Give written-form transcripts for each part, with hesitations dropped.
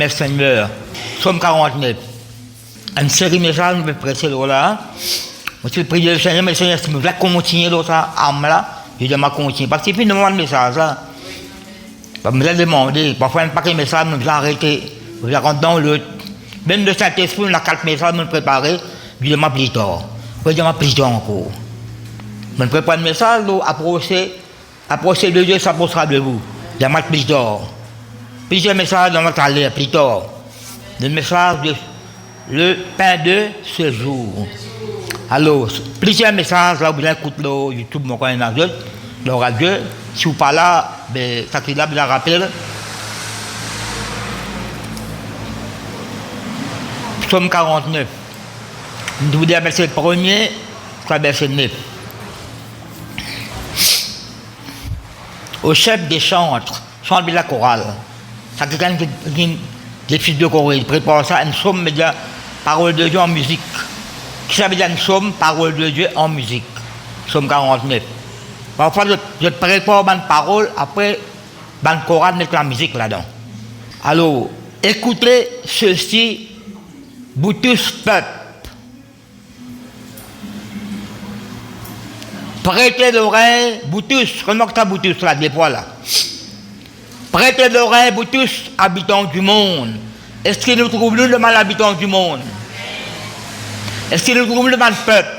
Merci Seigneur. Somme 49. Une série de messages nous prêcher là. Je prie le Seigneur, mais le Seigneur, si nous voulons continuer dans cette arme-là, je vais continuer. Parce que puis nous avons un message là. Je me demandé, parfois, un paquet de messages, nous avons arrêté. Nous avons dans l'autre. Même de cet esprit, on a 4 messages, nous préparés. Je demande plus tard. Je demande plus tard encore. Je prépare un message, approchez de Dieu, ça posera de vous. Je demande plus tard. Plusieurs messages dans notre aller plus tard. Le message de le pain de ce jour. Alors, plusieurs messages, là, vous écoutez le YouTube, mon coin dans le radio. Si vous parlez là, ben, ça qui là, vous rappelle. Psaume 49. Je vous dis verset 1er, verset 9. Au chef des chantres, chante de la chorale. Ça quelqu'un qui des fils de Corée, il prépare ça, une somme, mais dire parole de Dieu en musique. Qui ça veut dire une somme, parole de Dieu en musique. Somme 49. Parfois, je prépare une parole, après, une chorale, mettre la musique là-dedans. Alors, écoutez ceci, vous tous peuple. Prêtez l'oreille, vous tous, comment que ça vous tous là, des fois là. Prêtez l'oreille, vous tous, habitants du monde. Est-ce que nous trouvons le mal habitant du monde? Est-ce que nous trouvons le mal peuple?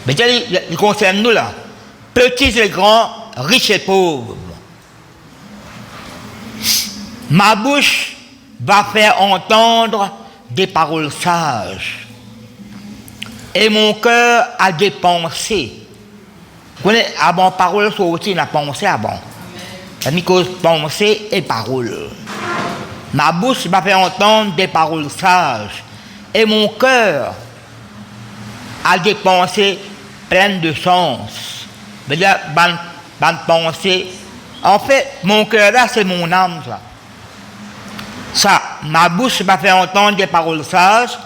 Mais il concerne nous là. Petits et grands, riches et pauvres. Ma bouche va faire entendre des paroles sages. Et mon cœur a des pensées. Vous connaissez, à bon parole, c'est aussi la pensée à bon. C'est-à-dire que pensée et parole. Ma bouche va faire entendre des paroles sages. Et mon cœur a des pensées pleines de sens. C'est-à-dire, bonne pensée. En fait, mon cœur là, c'est mon âme, ça. Ça, ma bouche va faire entendre des paroles sages.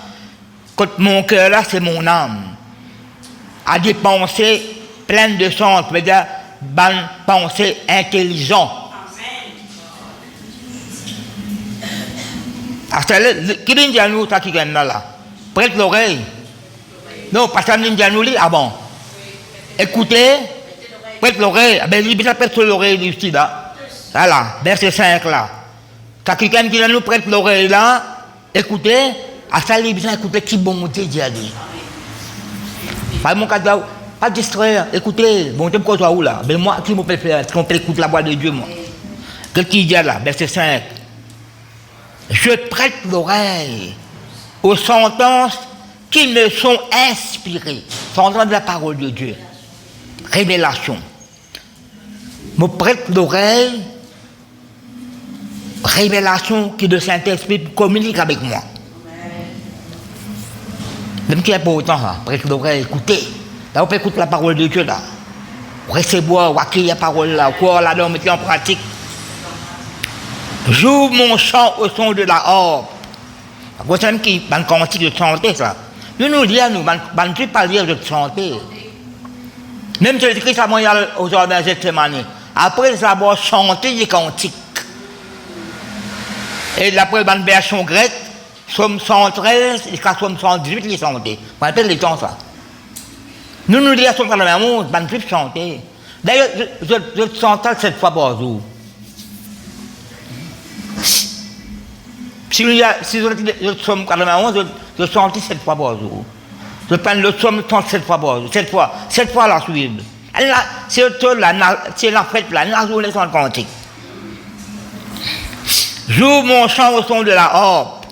Mon cœur là, c'est mon âme. A des pensées pleines de sens. C'est-à-dire, bonne pensée intelligente. Qui dit à nous, ça qui gagne là? Prête l'oreille. Non, parce que nous dit à nous, ah bon. Écoutez, prête l'oreille. Ben, il a prête l'oreille ici là. Voilà, verset 5 là. Quand quelqu'un qui nous prête l'oreille là, écoutez, à ça, il a besoin d'écouter qui bon Dieu dit à lui. Pas mon cas, pas distraire, écoutez, bon Dieu, pourquoi où là? Ben moi, qui me peut faire, qui me peut écouter la voix de Dieu, moi. Qu'est-ce qu'il dit là, verset 5? Je prête l'oreille aux sentences qui me sont inspirées. Sentences de la parole de Dieu. Révélation. Je prête l'oreille. Révélation qui de Saint-Esprit communique avec moi. Même qui n'est pas autant, hein, prête l'oreille, écoutez. Là, on peut écouter la parole de Dieu, là. Recevoir, ou accueillir la parole, là, quoi, là, on mettre en pratique. J'ouvre mon chant au son de la harpe. Vous savez qui va cantique de chanter ça. Nous disons, nous ne pouvons pas lire de chanter. Même si j'écris ça aux jardins cette semaine. Après, ça va chanter des cantiques. Et après, la version grecque, Somme 113 jusqu'à Somme 118, les chanter. On appelle les temps ça. Nous disons, Somme 91, on ne peut pas chanter. D'ailleurs, je chante 7 fois par jour. Si je somme 91, je chante 7 fois par jour. Je prends le somme 7 fois par jour. 7 fois la suite. C'est la fête là, la journée sans cantique. J'ouvre mon chant au son de la harpe.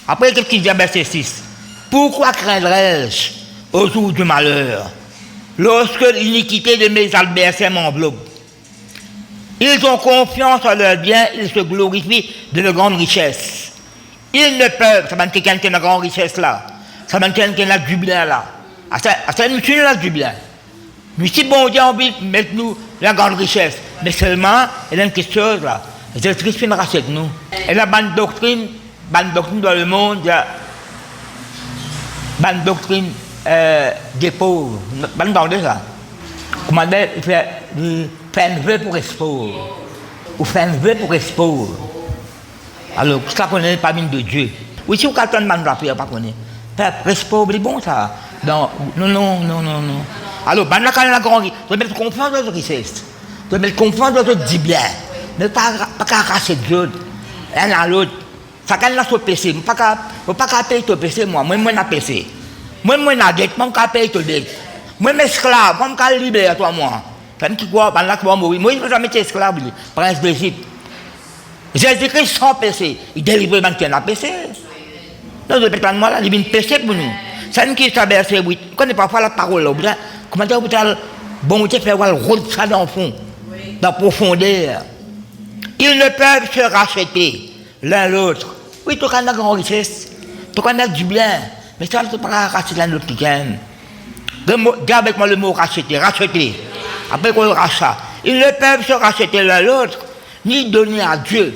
Après, qu'est-ce qu'il dit à verset 6? Pourquoi craindrais-je au jour du malheur, lorsque l'iniquité de mes adversaires m'enveloppe? Ils ont confiance en leur bien, ils se glorifient de leur grande richesse. Ils ne peuvent, ça va être quelqu'un qui a une grande richesse là, ça va être quelqu'un qui a du bien là. C'est nous qui a du bien. Mais si bon Dieu a envie de mettre nous la grande richesse, mais seulement, il y a une question là, c'est Christ qui rachète nous. Et la bonne doctrine dans le monde, il y a bonne doctrine des pauvres. Vous entendez ça? Comment dire, il fait un vœu pour les pauvres. Ou fait un vœu pour les pauvres. Alors, ça connaît pas mine de Dieu. Oui, si vous attendez mal la prière, pas connaît. Reste pas oublié bon ça. Non. Alors, ben là, quand on a grandi, tu dois comprendre ce qui c'est. Tu dois comprendre ce qui dit bien. Mais pas arracher de l'autre. Un à l'autre. Ça quand on a son PC, je ne pas payer ton PC, moi, je suis PC. Moi, je suis dette, je ne pas payer ton dette. Moi, je suis esclave, je ne pas libérer toi, moi. Ça me dit quoi, ben là, tu vas mourir. Moi, je ne veux jamais être esclave, prince d'Égypte. Jésus-Christ sans PC, il délivre maintenant la PC. Donc, je peux moi là, il y a une PC pour nous. Ça nous qui traverse, oui. Quand on parfois la parole, là, comment dire, bon, tu fais voir le rôle de ça dans le fond, dans la profondeur. Ils ne peuvent se racheter l'un l'autre. Oui, tu as une grande richesse, tu as du bien, mais ça ne peut pas racheter l'un l'autre qui gagne. Dis avec moi le mot racheter, racheter. Après qu'on le rachat. Ils ne peuvent se racheter l'un l'autre, ni donner à Dieu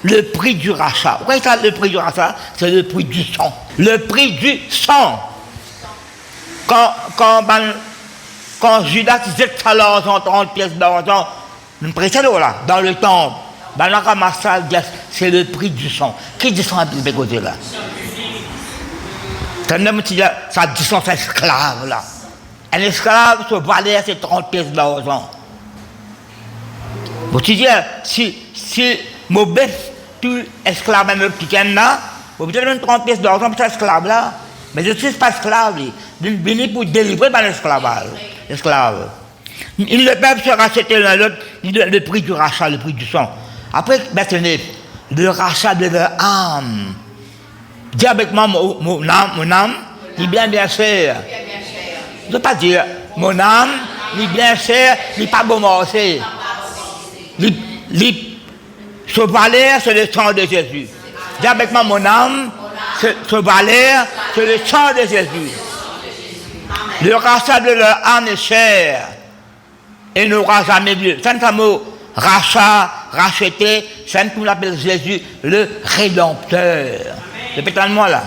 le prix du rachat. Pourquoi ça, le prix du rachat? C'est le prix du sang. Le prix du sang. Quand Judas disait ça l'argent, 30 pièces d'argent, là, dans le temple, ben là, c'est le prix du sang. Qui dit sang à ce côté là? Ça dit sang, c'est esclave là. Un esclave se valait ses 30 pièces d'argent. Bon, tu dis, si mon bœuf, tu esclave un petit là, vous peut-être même 30 pièces d'argent pour cet esclave là. Mais je ne suis pas esclave, je suis venu pour délivrer par l'esclavage. Esclave. Ils ne peuvent se racheter l'un l'autre, le prix du rachat, le prix du sang. Après, maintenant, le rachat de leur âme. Dis avec moi, mon âme, il est bien cher. Je ne veux pas dire, mon âme, il est bien cher, il n'est pas bon morceau. Ce valeur, c'est le sang de Jésus. Dis avec moi, mon âme, ce valeur, c'est le sang de Jésus. Le rachat de leur âme est cher et n'aura jamais lieu. C'est un mot rachat, racheter, c'est un qu'on appelle Jésus le Rédempteur. C'est peut-être moi là,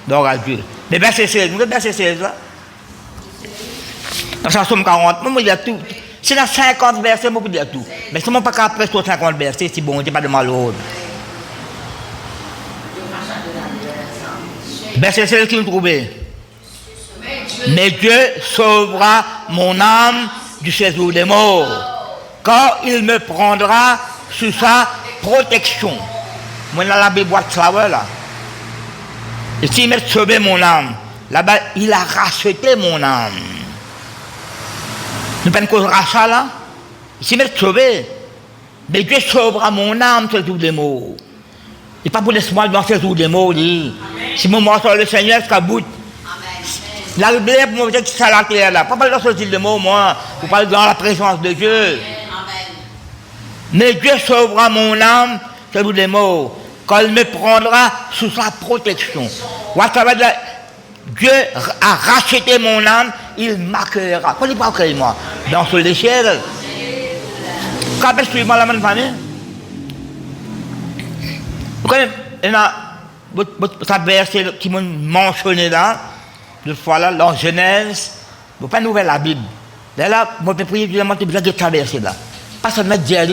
donc à Dieu. Mais verset 16, vous verset 16 là. Dans la Somme 40, moi il y a tout. C'est dans 50 versets, moi je dire tout. Mais si on ne peut pas presque 50 versets, c'est bon, il n'y a pas de malheur. Verset 16 qui nous trouvait. Mais Dieu sauvera mon âme du séjour des morts, car il me prendra sous sa protection. Moi, là, la boîte flower là. Et s'il m'a sauvé mon âme, là-bas, il a racheté mon âme. Nous pas une cause rachat là. S'il m'a sauvé, mais Dieu sauvera mon âme du séjour des morts. Et pas pour l'espoir dans ce jour des morts. Si mon mort sur le Seigneur, c'est qu'à bout. La Bible pour me dire que c'est la terre là. Pas dans ce style de mots, moi. Vous parlez dans la présence de Dieu. Mais Dieu sauvera mon âme, c'est vous des mots. Quand il me prendra sous sa protection. Dieu a racheté mon âme, il m'accueillera. Quand il va accueillir moi? Dans ce l'échelle. Quand je suis mal à ma famille. Vous connaissez, il y a ça verset qui m'a mentionné là. Deux fois là, dans Genèse, vous ne pouvez pas ouvrir la Bible. Là, je peux prier évidemment, tu besoin de traverser là. Pas seulement dire,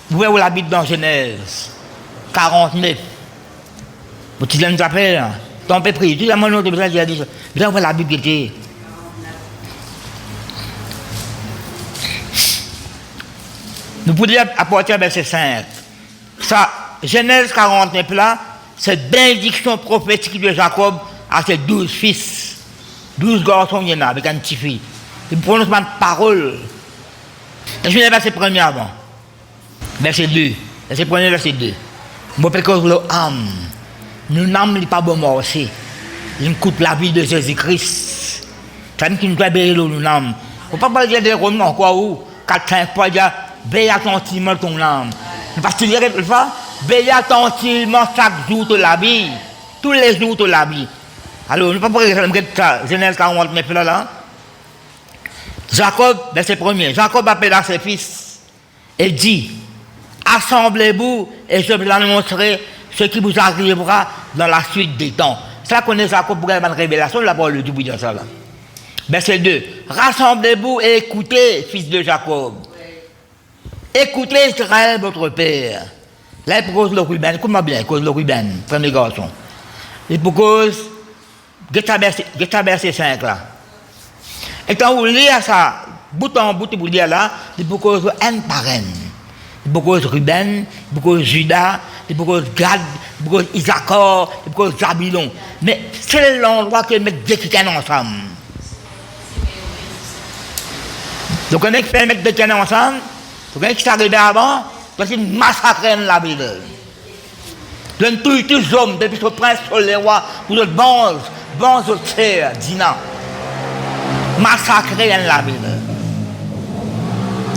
vous pouvez ouvrir la Bible dans Genèse 49. Vous pouvez nous appeler là. On peut prier, tu dis, moi, non, tu besoin de dire, vous ouvrir la Bible qui était. Nous pouvons apporter verset 5. Ça, Genèse 49 là, cette bénédiction prophétique de Jacob à ses 12 fils. 12 garçons, il y en a, avec un petit fille. Il prononce ma parole. Je vais verset 1 avant. Verset 2. Verset 1, verset 2. Moi, parce que l'âme, nous n'âme pas bon mort aussi. Il coûte la vie de Jésus-Christ. C'est qui nous doit bénir nous n'âme. Il ne faut pas dire des romans encore où, 4-5 fois, il y a veille attentivement ton âme. Parce que tu dirais, veille attentivement chaque jour de la vie. Tous les jours de la vie. Alors, nous ne pouvons pas regarder ça. Genèse 49 là. Jacob, verset 1er. Jacob appela ses fils et dit, assemblez-vous et je vous annoncerai ce qui vous arrivera dans la suite des temps. Ça connaît Jacob pour une révélation, la parole du dire ça là. Verset 2. Rassemblez-vous et écoutez, fils de Jacob. Écoutez Israël, votre père. Là, il propose le Ruben. Comment bien, il cause le Ruben, premier garçon. Il propose, verset 5 là. Et quand vous lisez ça, bout en bout, vous lisez là, il propose un par un. Il propose Ruben, il propose Judas, il propose Gad, il propose Issachar, il propose Zabulon. Mais c'est l'endroit que mettent deux chrétiens ensemble. Donc, on a fait mettre deux chrétiens ensemble, donc, on a qui arrivé avant, parce qu'il massacre la Bible. Donc, tous les hommes, depuis ce prince, sur les rois, pour le bons autres, Dina, massacrer la Bible.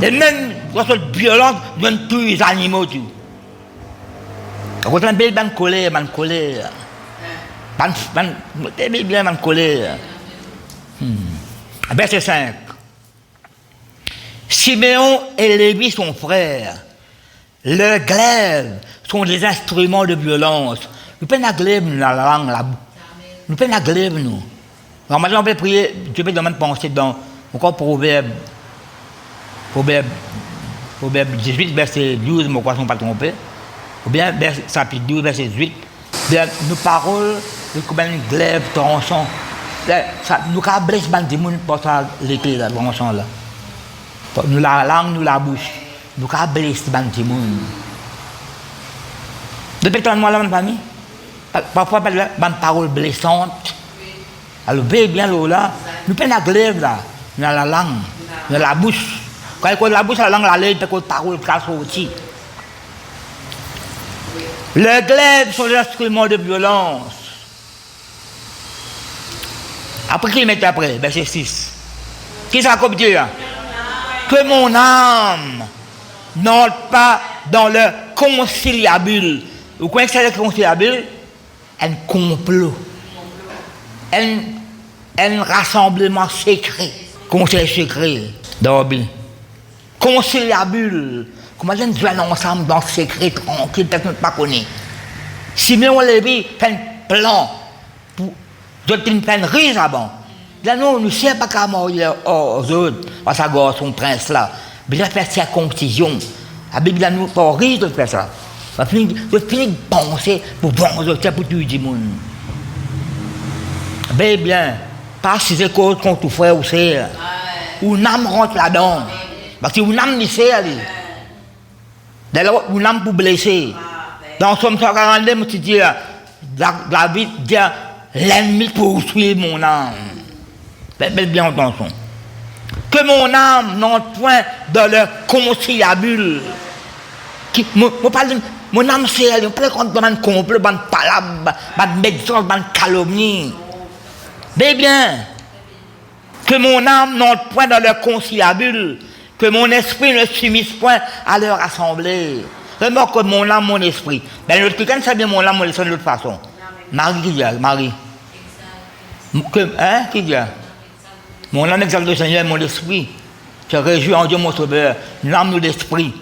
Et même, dans cette violence, donne tous les animaux, tout. Quand on a bien colère, bien colère. Verset 5. Siméon et Lévi, son frère, le glaive sont des instruments de violence. Nous pouvons la glaive, la langue, la bouche. Nous pouvons la glaive, nous. Alors maintenant, on peut prier, Dieu peut demander de penser dans encore Proverbe 18, verset 12, mais quoi, ne sont pas trompés. Ou bien, chapitre 12, verset 18. Bien, nos paroles, nous comme une glaive tranchant. Nous avons blessé les gens pour ça, les clés, là, tranchant, là. Nous la langue, nous la bouche. Nous avons blessé les gens. Depuis tant de mois, là, ma famille, parfois, des paroles blessantes. Alors, bien là, nous prenons la glaive, là, dans la langue, dans la bouche. Quand il y a la bouche, la langue, la lèvre, il y a parole qui sortit. Les glaives sont des instruments de violence. Après, qui met après, verset 6. Qui ça comme Dieu? Que mon âme n'entre pas dans le conciliabule. Vous connaissez ce que c'est le conciliabule? Un complot. Un rassemblement secret. Conseil secret. Dans la Bible. Conciliabule. Comment les gens jouent ensemble dans le secret tranquille, personne ne pas connaît. Simeon Lévi fait un plan pour donner une riche avant. Là, nous ne savons pas comment aux autres, à sa gorge, son prince là. Mais il a fait circoncision. La Bible nous pas riche de faire ça. Il finit de penser pour bon autres, pour tout le monde. Bien, pas si c'est cause contre frère ou sœur. Ou n'âme rentre là-dedans. Parce que vous n'âme ni sœur. D'ailleurs, vous n'âme pour blesser. Dans Somme 142, je dis, David dit, l'ennemi poursuit mon âme. Bien attention. Que mon âme n'entre point dans le conciliabule. Mon âme, c'est elle. On peut prendre dans un complot, dans un palabre, dans une médecine, dans une calomnie. Bien. Que mon âme n'entre point dans le conciliabule. Que mon esprit ne s'immisce point à leur assemblée. Remarque que mon âme, mon esprit. Mais l'autre quelqu'un sait bien mon âme, mon esprit de l'autre façon. Marie qui dit, Marie. Qui dit? Mon âme exalte le Seigneur, mon esprit. Je réjouis en Dieu, mon sauveur. L'âme de l'esprit.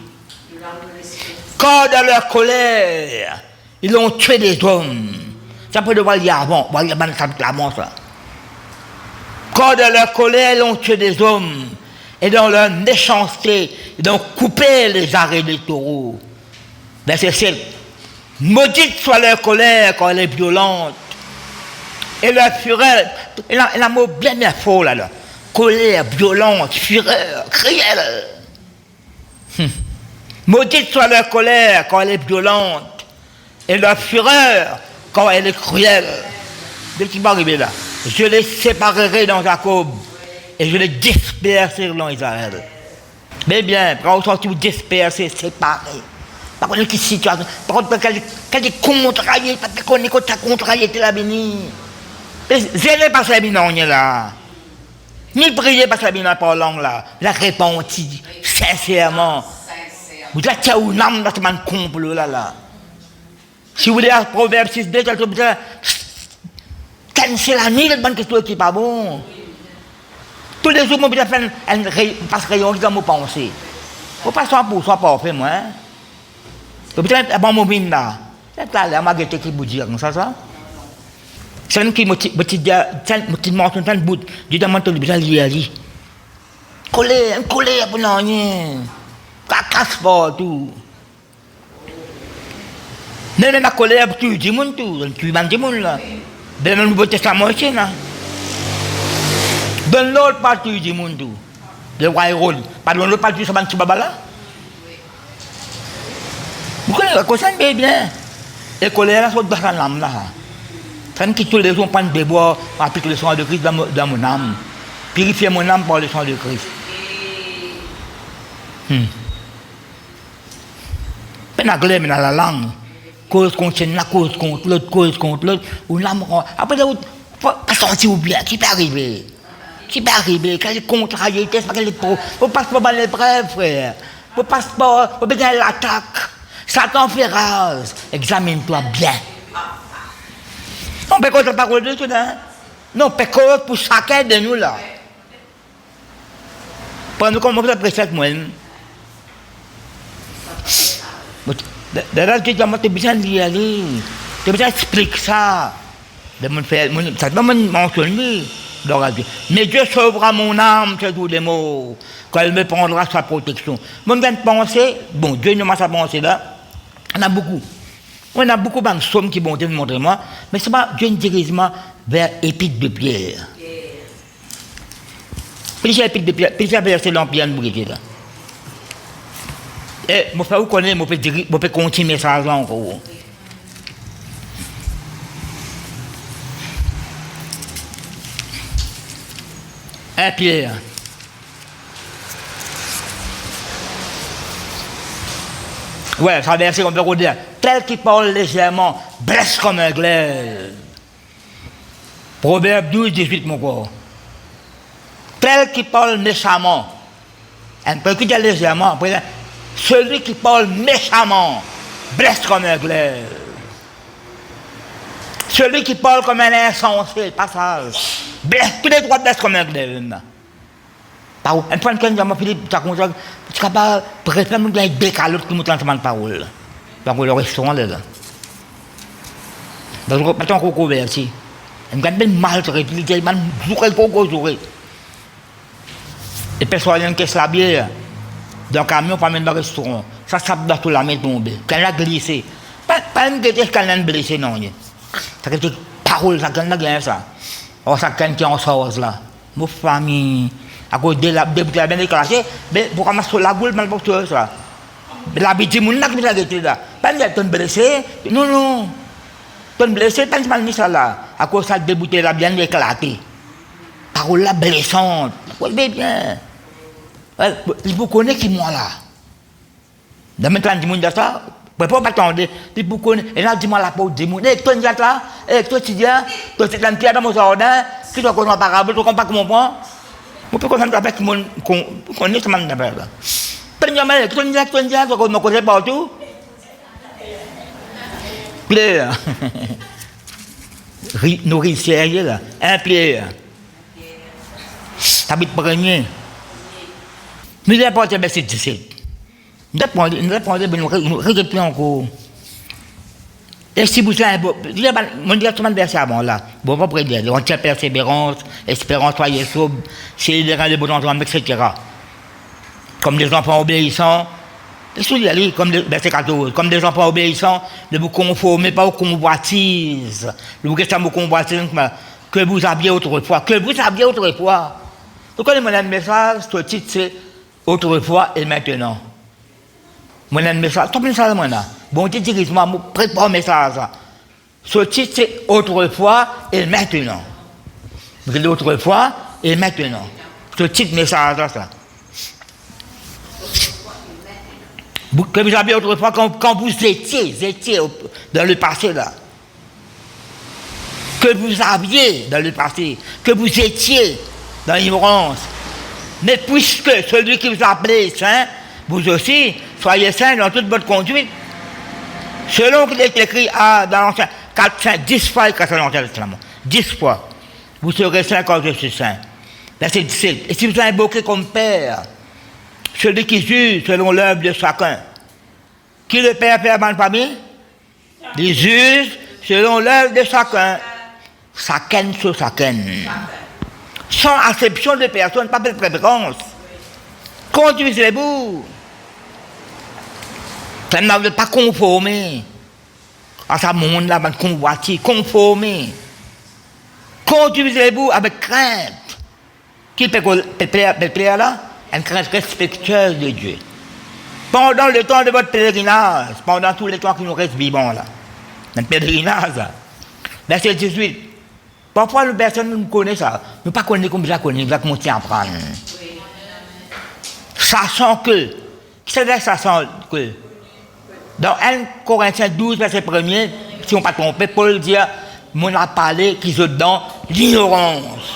Quand dans leur colère, ils ont tué des hommes. Ça peut devoir dire avant. On va dire clairement ça. Quand dans leur colère, ils ont tué des hommes. Et dans leur méchanceté, ils ont coupé les arrêts des taureaux. Verset 7. Maudite soit leur colère quand elle est violente. Et leur fureur, il y a un mot bien fort là. Colère, violence, fureur, cruelle. Maudite soit leur colère quand elle est violente. Et leur fureur quand elle est cruelle. Dès qu'il va arriver là, je les séparerai dans Jacob. Et je les disperserai dans Israël. Mais bien, quand on sort tout dispersé, séparé. Par contre, quelle situation, par contre, quel est contrarié, parce qu'on est contrarié, t'es la béni. Zélé pas la béni, on est là. Ni prier pas la béni par langue là. La repentie, sincèrement. Vous êtes là où l'âme dans ce man complot là. Si vous voulez, Proverbe 6, 2, c'est la nuit, le ban question qui n'est pas bon. Tous les jours, je vais faire un rayon qui va me penser. Il ne faut pas 100% parfait, moi. Je vais faire un bon moment là. C'est là, la maguette qui vous dit comme ça. C'est un qui me dit, je mentionne un bout. Je demande de lui aller. Coller, pour rien. Casse pas tout. Mais la colère, tu dis mon tout, tu m'en dis mon là. Dans le Nouveau Testament aussi, là. Dans l'autre partie du monde, le royaume, pas dans l'autre partie, ça va être là. Vous connaissez la cause, c'est bien. Et colère, c'est dans l'âme là. Ça ne quitte tous les jours, prendre des bois, appliquer le sang de Christ dans mon âme. Purifier mon âme par le sang de Christ. Mais la glaire, mais dans la langue. Cause contre la cause contre l'autre, ou l'âme. Après, pas sortir ou bien, qui peut arriver? Qui peut arriver? Quelle contrariété, c'est pas qu'elle est pour. Vous passez pas dans l'épreuve, frère. Vous passez pas, vous besoin l'attaque. Satan fait rase. Examine-toi bien. On peut contre la parole de Dieu, hein? Non, peut contre pour chacun de nous, là. Pour nous, comment vous appréciez moi-même? D'ailleurs, tu as besoin d'y aller. Tu as besoin d'expliquer ça. Ça doit me mentionner dans la vie. Mais Dieu sauvera mon âme, c'est tous les mots. Quand il me prendra sa protection. Moi, je viens de penser, bon, Dieu ne m'a pas pensé là. On a beaucoup. On a beaucoup de psaumes qui vont te montrer moi. Mais c'est pas Dieu dirige vers Épître de Pierre. Plusieurs Épîtres de Pierre, plusieurs versets dans Pierre nous là. Et je vous connais, je peux continuer ça encore. Un Pierre. Ouais, ça verset qu'on peut dire. Tel qui parle légèrement, blesse comme un glaive. Proverbe 12, 18, mon corps. Tel qui parle méchamment. Un peu qui dit légèrement, après, celui qui parle méchamment blesse comme un glaive. Celui qui parle comme un insensé, passage, blesse, tous les droits blessent comme un glaive. Par où? Une fois que je Philippe, tu es capable de préférer que décaler l'autre qui me transmet la parole. Donc, le restaurant là. Donc, je ne peux pas encore convertir. Je me garde mal sur les filles, je me joue. Et personne qui est la bière. Dans le camion, pas même dans le restaurant. Ça dans toute la main tombée. Quand elle a glissé. Pas une question quand elle a blessé, non. Ça c'est parole, ça quand elle a ça. Or, ça quand elle est en sauce là. Mon famille, à cause de la bouteille bien déclenchée, mais pour ramasser la boule, mal pour ça. La bêtise, mon n'a pas été là. Pas une personne blessée, non. Personne blessée, pas une mal ça là. À cause de la bouteille là bien éclatée. Parole là blessante. Bien. Il faut connaître qui moi là. Dans maintenant, dis-moi ça. Pas attendre. Il faut connaître. Et là, dis-moi la peau, dis-moi. Et toi, tu es là. Et toi, tu viens. Toi, tu es dans le pied dans mon jardin. Tu dois connaître la parabole. Tu ne comprends pas comment moi. Je peux connaître avec mon. Connaître ce monde là. Premièrement, toi, tu viens. Tu me connais partout. Plaire. Nourricière là. Un plaire. T'habites premier. Mais il n'y a pas de verset 17. Nous répétons encore. Et si vous savez, mon directement verset avant là, bon, pas prédire, on tient persévérance, espérance, soyez sobre, c'est les rangs de bon endroit, etc. Comme des enfants obéissants, comme verset 14, comme des enfants obéissants, ne vous conformez pas aux convoitises. Le vous vous convoitises que vous aviez autrefois. Vous connaissez mon message, ce titre c'est autrefois et maintenant. Mon message, tout message moi là. Bon Dieu dirige-moi, prépare un message. Ce titre c'est autrefois et maintenant. Vous dites autrefois et maintenant. Ce titre message là ça. Que vous aviez autrefois quand vous étiez dans le passé là. Que vous aviez dans le passé, que vous étiez dans l'ignorance. Mais puisque celui qui vous a appelé saint, vous aussi, soyez saints dans toute votre conduite. Selon qu'il est écrit dans l'Ancien, 10 fois dans l'Ancien Testament. 10 fois. Vous serez saints quand je suis saint. Verset 17. Et si vous invoquez comme Père, celui qui juge selon l'œuvre de chacun. Qui le Père fait avant la famille? Il juge selon l'œuvre de chacun. Chacun sur chacun. Sans acception de personne, pas de préférence. Conduisez-vous. Ça ne m'a pas conformé. à ce monde-là, convoiter, conformer. Conduisez-vous avec crainte. Qui peut plaire là? Une crainte respectueuse de Dieu. Pendant le temps de votre pèlerinage, pendant tous les temps qui nous restent vivants là, un pèlerinage là. Verset 18. Parfois, les personnes ne connaissent ça. Nous ne connaissons pas comme ça, nous avons commencé à apprendre. Sachant que, c'est-à-dire sachant que, dans 1 Corinthiens 12, verset 1er, si on ne pas trompé, Paul dit, on a parlé qui sont dans l'ignorance.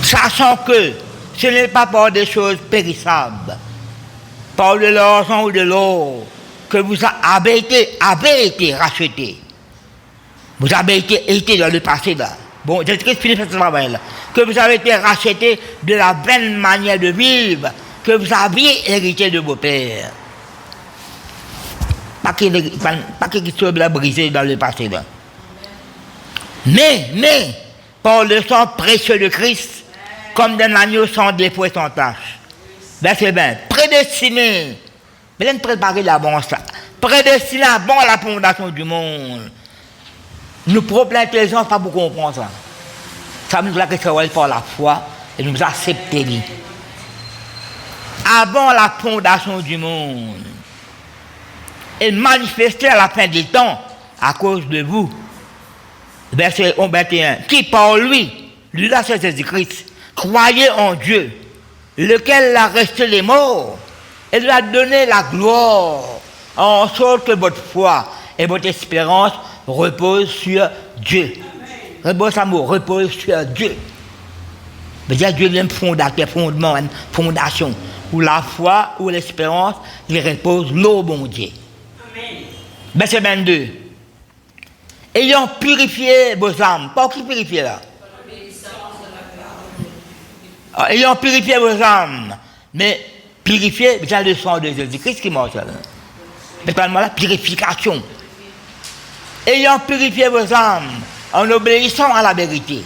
Sachant que ce n'est pas par des choses périssables, par de l'argent ou de l'or, que vous avez été rachetés. Vous avez été dans le passé là. Bon, Jésus-Christ finit ce travail là. Que vous avez été rachetés de la vaine manière de vivre que vous aviez hérité de vos pères. Pas qu'il soit brisé dans le passé là. Mais, par le sang précieux de Christ, comme d'un agneau sans défaut et sans tache. Verset 20. Prédestiné. Mais préparer l'avance là. Prédestiné avant la fondation du monde. Nous propres l'intelligence, pas pour comprendre ça. Ça nous a créé par la foi et nous accepter. Avant la fondation du monde. Et manifesté à la fin des temps à cause de vous. Verset 21. Qui par lui là c'est Jésus-Christ, croyez en Dieu, lequel a resté les morts et lui a donné la gloire, en sorte que votre foi et votre espérance repose sur Dieu. Repose sur Dieu. C'est-à-dire Dieu est un fondateur, fondement, une fondation. Où la foi, ou l'espérance, il repose l'eau, bon Dieu. Verset 22. Ayant purifié vos âmes. Pas qui purifier là? Ayant purifié vos âmes. Mais purifier, c'est le sang de Jésus-Christ qui marche là. Mais pas la purification. Ayant purifié vos âmes en obéissant à la vérité,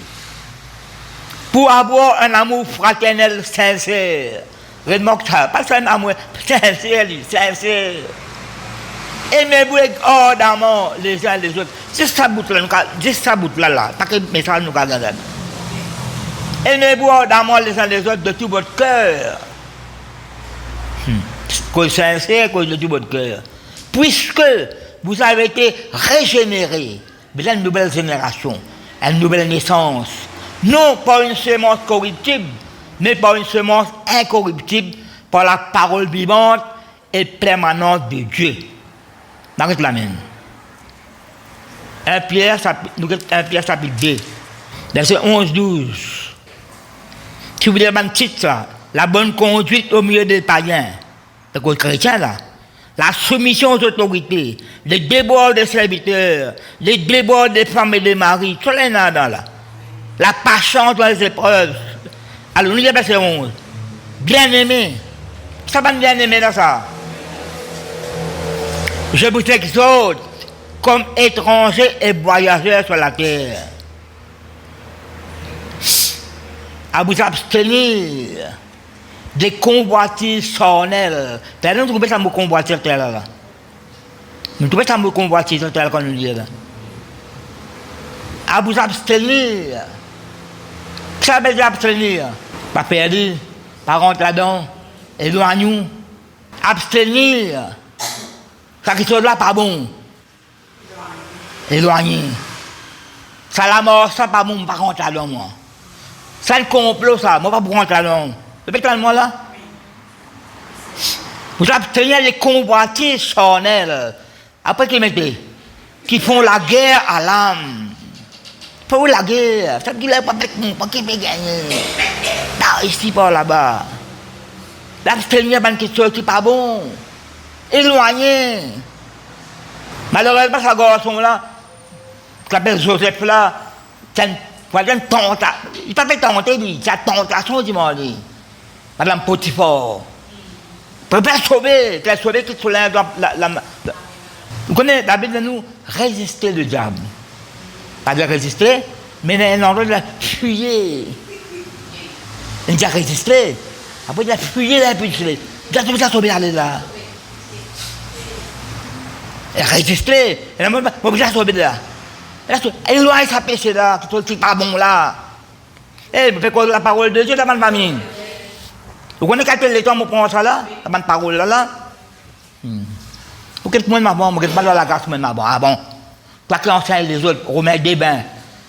pour avoir un amour fraternel sincère. Remarque ça, pas un amour sincère. Aimez-vous ardemment les uns les autres. Juste ça bout là, pas que message nous garde. Aimez-vous ardemment les uns les autres de tout votre cœur. Cause sincère, cause de tout votre cœur. Puisque vous avez été régénérés, mais une nouvelle génération, une nouvelle naissance. Non pas une semence corruptible, mais par une semence incorruptible, par la parole vivante et permanente de Dieu. Dans la même. 1 Pierre chapitre 2, verset 11-12. Si vous voulez un titre, ça, la bonne conduite au milieu des païens, les chrétiens là, la soumission aux autorités, les débords des serviteurs, les débords des femmes et des maris, tout les là, la patience dans les épreuves. Alors, nous y verset 11. Bien-aimé, ça va bien-aimé dans ça. Je vous exhorte comme étrangers et voyageurs sur la terre à vous abstenir des convoitises charnelles. Nous trouvons ça me convoitir terre là. Nous trouvons ça me convoitir terre quand nous dit là. À vous abstenir. Ça veut dire abstenir. Pas perdu, pas rentrer là-dedans, éloigne-nous. Abstenir. Ça qui sont là, pas bon. Éloigné. Ça la mort, ça pas bon, pas rentrer là-dedans, moi. Ça le complot, ça, moi pas pour rentrer là-dedans. Répète moi là. Vous abstenir les convoitises charnelles. Après qu'ils mettent, qui font la guerre à l'âme. Pour la guerre, ça dit là, pas qui peut gagner. Là, ici, par là-bas. L'abstenir, c'est une question qui n'est pas bon. Éloigné. Malheureusement, ce garçon-là, qui s'appelle Joseph là, c'est une tentation. Il ne peut pas tenter, lui. C'est une tentation, dis-moi, lui. Madame Potiphar. Pour bien sauver, qui se lève la. Vous connaissez, la Bible de nous, résister le diable. Pas de résister, mais il y a un endroit de la fuyer. Il a résisté. Après, il a fuyé l'impulsion. Il a tout ça sauvé aller là. résister. Et là, moi, je suis sauvé de là. Et loin, ça péché là, qui n'est pas bon là. Eh, mais quoi la parole de Dieu, la bonne famille. Vous connaissez quel temps, je prends ça là, la bonne parole là. Pour quelques mois, je ne vais pas dans la grâce, ah bon. Toi qui enseignes les autres, remets des bains,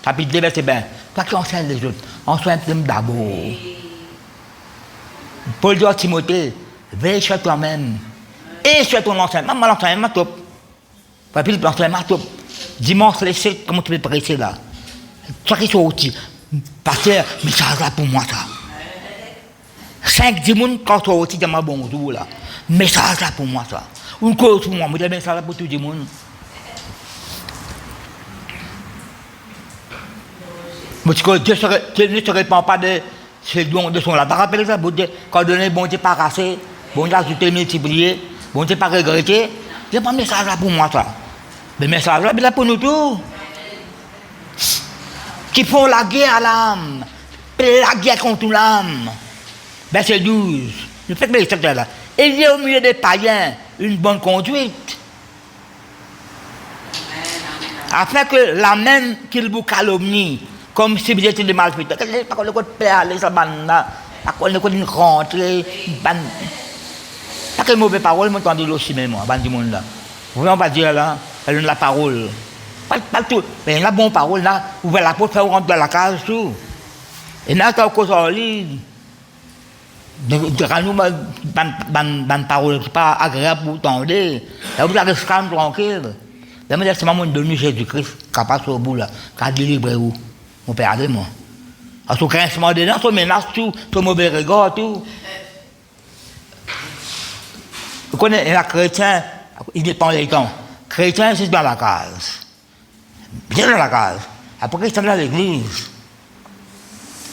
chapitre 2, verset 20. Toi qui enseignes les autres, enseigne-toi d'abord. Paul dit à Timothée, veille sur toi-même et sur ton enseignement. Maman, l'enseignement top. Pas plus l'enseignement top. Dimanche, laissez, comment tu peux prêcher là? Toi qui sont outils. Pasteur, mais ça là pour moi ça. 5 dimanches quand tu es outils dans ma bonjour là. Mais ça là pour moi ça. Une cause pour moi, mais ça là pour tout le monde. Dieu ne se répand pas de ce don de son là. Tu te rappelles ça, quand donné, bon Dieu pas rassé, bon Dieu a tout multiplié, bon Dieu pas regretté. Il n'y a pas de message là pour moi ça. Le message là, c'est là pour nous tous. Qui font la guerre à l'âme, la guerre contre l'âme. Verset 12. Le fait que les secteurs là. Il y a au milieu des païens une bonne conduite. Afin que la même qu'il vous calomnie, comme si vous étiez des malfaiteurs. Pas qu'on le côté père, les abandons, pas qu'on le côté rentrer, pas que mauvaise parole, moi j'entends aussi même, moi, du monde là. Vous ne pas dire là, elle donne la parole. Pas tout. Mais la bonne parole, là, vous voulez la porte, faire rentrer dans la case, tout. Et là, quand vous avez une parole qui n'est pas agréable pour entendre, là, vous avez calme, tranquille. Là, c'est maman de Jésus-Christ qui passe au bout, là, qui a délivré vous. Mon père, moi. À ce grincement de dents, son menace, tout, son mauvais regard, tout. Vous connaissez, un chrétien, il dépend des temps. Chrétien, c'est dans la case. Bien dans la case. Après, c'est dans l'église.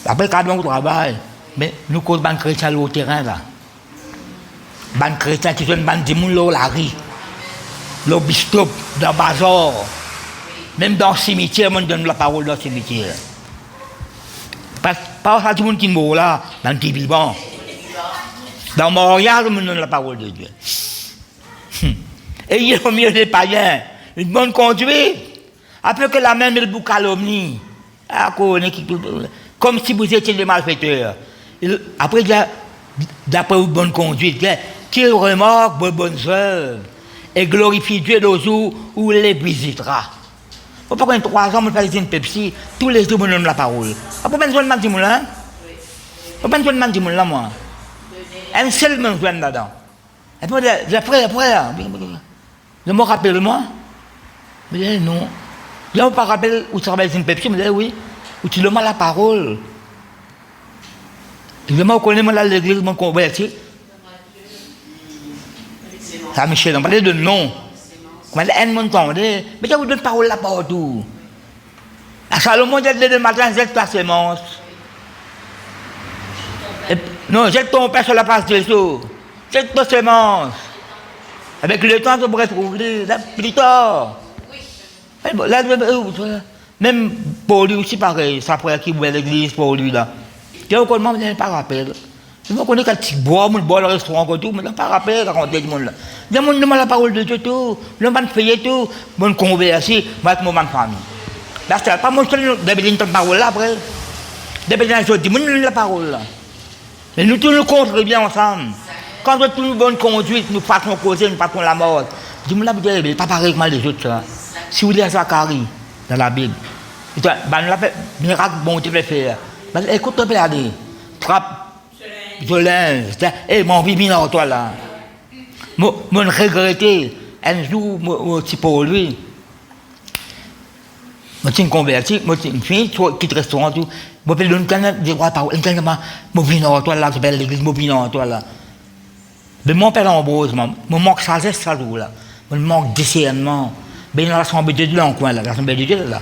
Après, quand on travaille, mais nous, quand on est chrétien au terrain, là, les chrétiens qui sont des gens là, la rue, le bistop, dans le bazar, même dans le cimetière, on donne la parole dans le cimetière. Pas ça, tout le monde qui est mort là, dans le vivant. Dans le Montréal, on donne la parole de Dieu. Et il y a au milieu des païens une bonne conduite. Après que la même vous calomnie, comme si vous étiez des malfaiteurs. Après, d'après une bonne conduite, qui remarque vos bonnes œuvres et glorifie Dieu le jour où il les visitera. Pourquoi 3 ans, je fais une Pepsi, tous les jours, je donne la parole. Pourquoi je ne dis pas là? Pourquoi je ne dis pas là, moi? Un seul me joint là-dedans. Et puis, après, je me rappelle, moi. Je dis non. Je ne me rappelle où travaille une Pepsi, je dis oui. Où tu demandes la parole. Je me connais l'église, je me convertis. Ça, Michel, on parlait de non. Comment elle m'a entendu? Mais je vous donne parole là partout. À Salomon, j'ai dit le matin, jette ta sémence. Non, jette ton père sur la place de Jésus. Jette ta sémence. Avec le temps, tu pourrais trouver plus tard. Là, même pour lui aussi, pareil. Ça pourrait qu'il voit l'église pour lui là. Je ne connais pas rappel. Je me connais quand tu bois, je bois le restaurant, tout, mais je ne pas rappel raconter du monde là. Je me demande la parole de Dieu, tout. Je me payer tout. Je me convertis, je vais être mon famille. Là, c'est pas mon seul, je vais dire parole là après. Je vais dire la parole là. Mais nous tous nous construisons bien ensemble. Quand nous avons une bonne conduite, nous faisons causer, nous faisons la mort. Dis-moi là, vous dites, pas pareil que les autres. Si vous lisez Zacharie dans la Bible, miracle bon Dieu peut faire. Écoute, tu peux aller. Trappe. Violence, et mon vie en toi là. Mon regretté, un jour, mon petit pour lui. Mon petit converti, mon petit fille, qui te restaurant tout. Mon père donne canne, je crois pas, mon vie en toi là, je vais l'église, mon vie en toi là. Mais mon père Ambrose, mon manque sagesse ça jour là. Mon manque discernement. Mais dans l'assemblée de Dieu là en coin là, l'assemblée de Dieu là.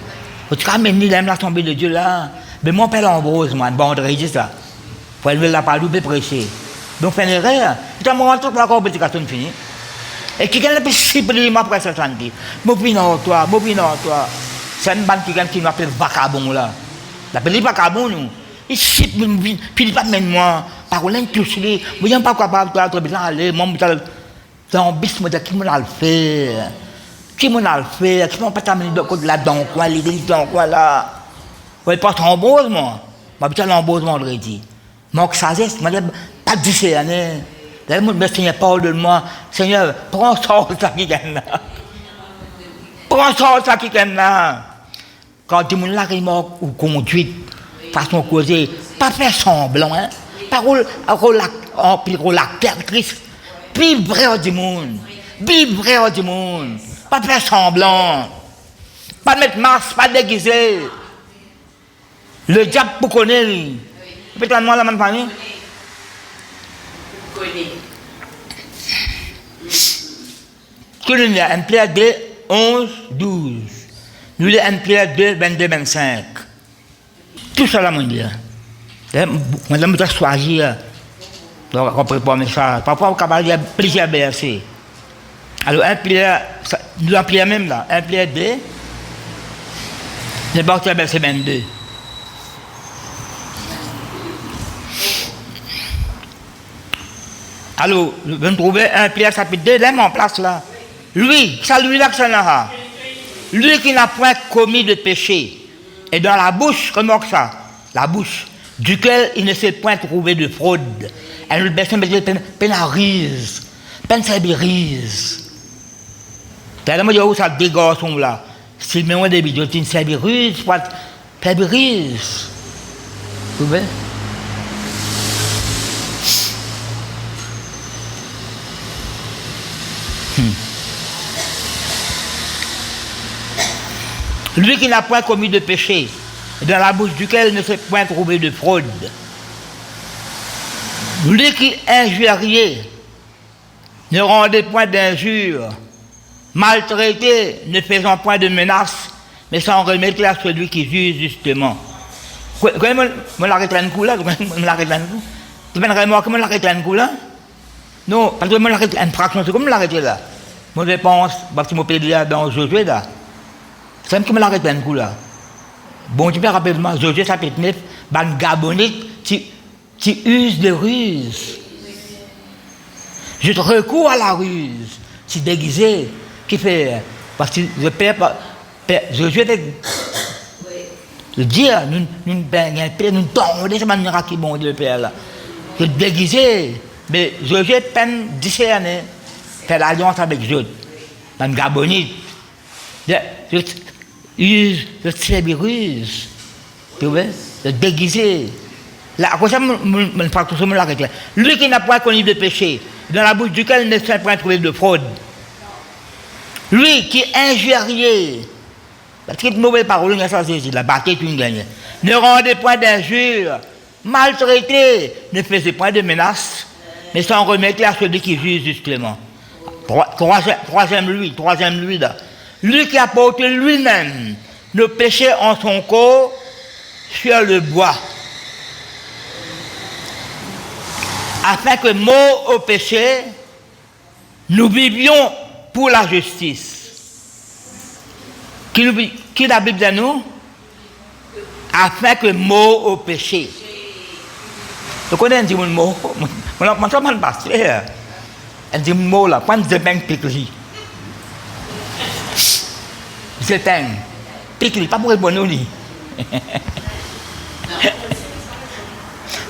Tu as même l'assemblée de Dieu là. Mais mon père Ambrose, moi, bon, on dit ça. Pour élever la parole, il prêcher. Donc, fait une erreur. Il a montré que la compétition finie. Et qui gagne le plus supprimer après cette santé. M'opinons toi. C'est une bande qui m'appelle vacabon là. L'appelle vacabon, nous. Il chip, puis pas même moi. Parole intouchée. Vous n'êtes pas capable de aller, moi, dans le bis, moi, qui me l'a fait. Qui m'en a fait? Qui m'en pas t'amener de là-dedans, quoi, l'église dans quoi là? Ouais, pas trombose, moi. Ma petite l'embose vendredi. Manque sagesse, je pas de 10 années. Le Seigneur parle de moi. Seigneur, prends ça qui gagne là. Prends ça qui gagne là. Quand tu me l'as ou conduite, façon causée, pas faire semblant, hein. Parole actrice. Bible vrai du monde. Bible vrai du monde. Pas faire semblant. Pas mettre masque, pas déguiser. Le diable pour connaître. Peut-être moi la même famille. Qu'il y a un Pierre 2, 11, 12. Nous, il y a un Pierre 2, 22, 25. Tout ça, là, mon Dieu. Madame, je choisir. Donc, on prépare ça. Parfois, on va dire plusieurs versets. Alors, un Pierre, nous, un Pierre même là, un Pierre 2, c'est parti à verset 22. Alors, vous trouvez un Pierre chapitre 2, là, en place là. Lui, celui-là que ça n'a. Lui qui n'a point commis de péché. Et dans la bouche, comment que ça? La bouche, duquel il ne s'est point trouvé de fraude. Et nous, personne peine à rise, peine à brise. C'est là, moi, je où ça des garçons là. Si moi des vidéos, tu ne sais pas ruse, pas brise. Vous voyez? Lui qui n'a point commis de péché, dans la bouche duquel ne s'est point trouvé de fraude. Lui qui injuriait, ne rendait point d'injure, maltraité, ne faisant point de menaces, mais s'en remettait à celui qui juge justement. Comment on l'arrête un coup là? On l'arrête un coup? Tu peux me remarquer comment on l'arrête un coup là? Non, parce que on l'arrête une fraction, c'est comme on l'arrête là. Moi je pense, parce que je me pédie dans Josué là. C'est comme on l'arrête un coup là. Bon, tu peux rappeler moi, Josué chapitre 9, ban Gabonite, tu uses de ruse. Je te recours à la ruse. Tu déguisé. Qui fait? Parce que le père, Josué le dire, nous tombons, c'est manière qui bon le père là. Je déguisé. Mais Josué peine 10 années. Fait l'alliance avec Jod. Ban Gabonite. Je use de servir ruse. Tu vois? De déguiser. Là, à quoi ça me fait tout ça, me l'arrête là. Lui qui n'a point connu de péché, dans la bouche duquel il ne s'est point trouvé de fraude. Lui qui injuriait, parce que mauvaise parole, ça c'est la bataille tu gagne. Ne rendait point d'injure, maltraité, ne faisait point de menaces, mais s'en remettait à celui qui juge justement. Troisième lui là. Lui qui a porté lui-même nos péchés en son corps sur le bois, afin que, mort au péché, nous vivions pour la justice. Qui la Bible dit nous? Afin que, mort au péché. Vous connaissez un petit mot? Je ne sais pas pasteur. Un petit mot là, quand je baigne piquerie. Je baigne piquerie, pas pour répondre au lit.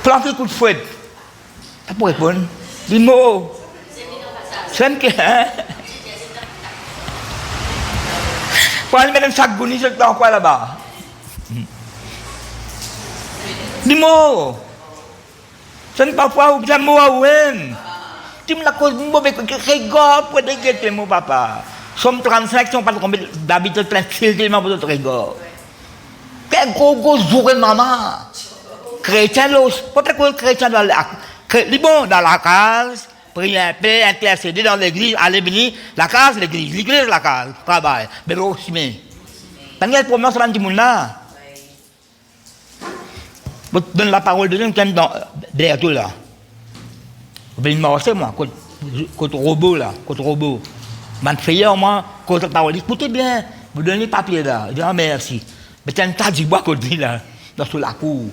Planter coup de fouette. Pas pour répondre. Dis mots. C'est que. Pour aller mettre un sac gouni, c'est dans quoi là-bas? Dis mots. C'est parfois où j'ai mot à ouem. Tu me la cause de mauvais rigole pour dégueter mon papa. Somme 35, sont pas combien d'habitude plein tellement pour notre rigole. Quel gros jour de maman. Chrétien, peut-être que chrétien dans la case, prier un peu, intercéder dans l'église, aller venir, la case, l'église, la case, travail, mais aussi bien. Pendant que pour moi, ça va dire là. Je donne la parole de Dieu derrière tout là. Vous venez me marcher, moi, contre robot là, contre robot. Je moi, contre la parole, écoutez bien, vous donnez le papier là, je dis merci. Mais tu as un tas de bois qu'on dit là, dans la cour.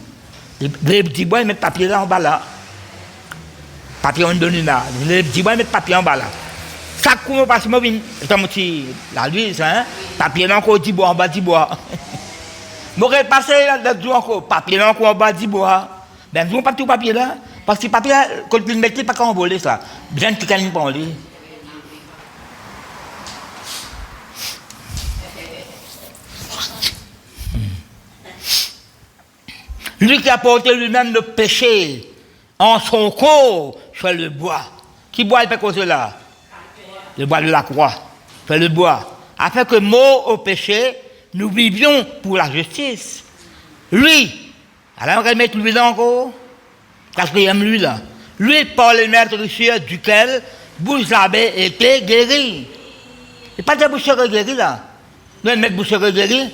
Les petits bois, ils mettent papier là en bas là. Papier on donne là. Les petits bois, ils mettent papier en bas là. chaque coup, je passe, je viens, la nuit, hein, papier encore, 10 bois en bas, 10 bois. Je vais passer là-dedans encore, papier encore en bas, 10 bois. Ben, je ne pas tout papier là, parce que le papier, quand tu le mets, pas qu'à envoler ça. Bien que tu ne pas envoler. Lui qui a porté lui-même le péché en son corps, fait le bois. Qui boit le péché là? Le bois de la croix. Fait le bois. Afin que, mort au péché, nous vivions pour la justice. Lui, alors on va mettre lui là encore, parce qu'il aime lui là. Lui, par le maître duquel vous avez été guéri. Et pas de vous serez guéri là. Nous, le maître vous serez guéri.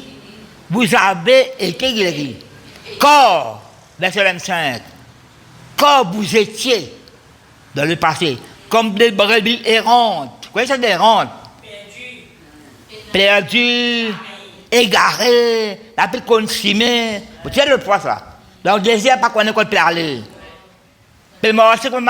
Vous avez été guéri. Quand, verset 25, quand vous étiez dans le passé, comme des brebis errantes, vous voyez ça, des errantes? Perdues, égarées, la plus consumée. Vous savez le poids ça. Donc, le désir, pas qu'on est qu'on peut aller. Puis, moi, c'est comme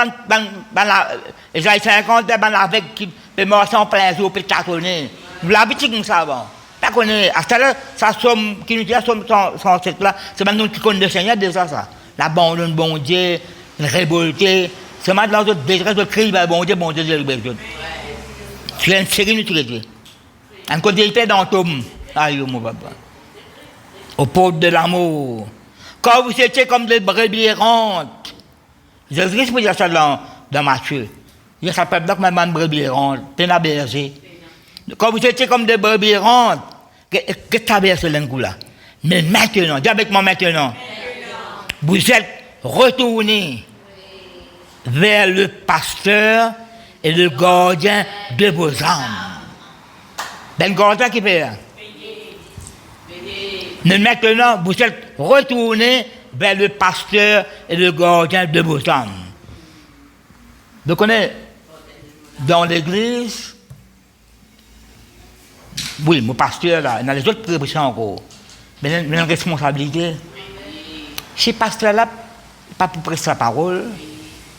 les années 50, avec qui, puis moi, c'est en plein jour, puis tâtonner. Vous l'avez dit comme ça avant. Pas qu'on est, à ce là ça somme, qui nous dit, la somme sans cette là, c'est maintenant qui connaît le Seigneur déjà ça. L'abandon de bon Dieu, une révolté, c'est maintenant notre détresse de cri, bon Dieu, je le tu es une série de traité. Un côté était dans ton, aïe, mon papa. Au porte de l'amour. Quand vous étiez comme des brebis errantes, Jésus-Christ peut dire ça dans Matthieu. Il s'appelle donc même brebis errantes, t'es la berger. Quand vous étiez comme des brebis errantes, que tu as versé là? Mais maintenant, dis avec moi maintenant, vous êtes retournés vers le pasteur et le gardien de vos âmes. Ben, le gardien qui fait là. Mais maintenant, vous êtes retournés vers le pasteur et le gardien de vos âmes. Vous connaissez, dans l'église, oui, mon pasteur là, il y a les autres prêcheurs encore. Mais il y a une responsabilité. Ce pasteur-là, pas pour prêcher la parole.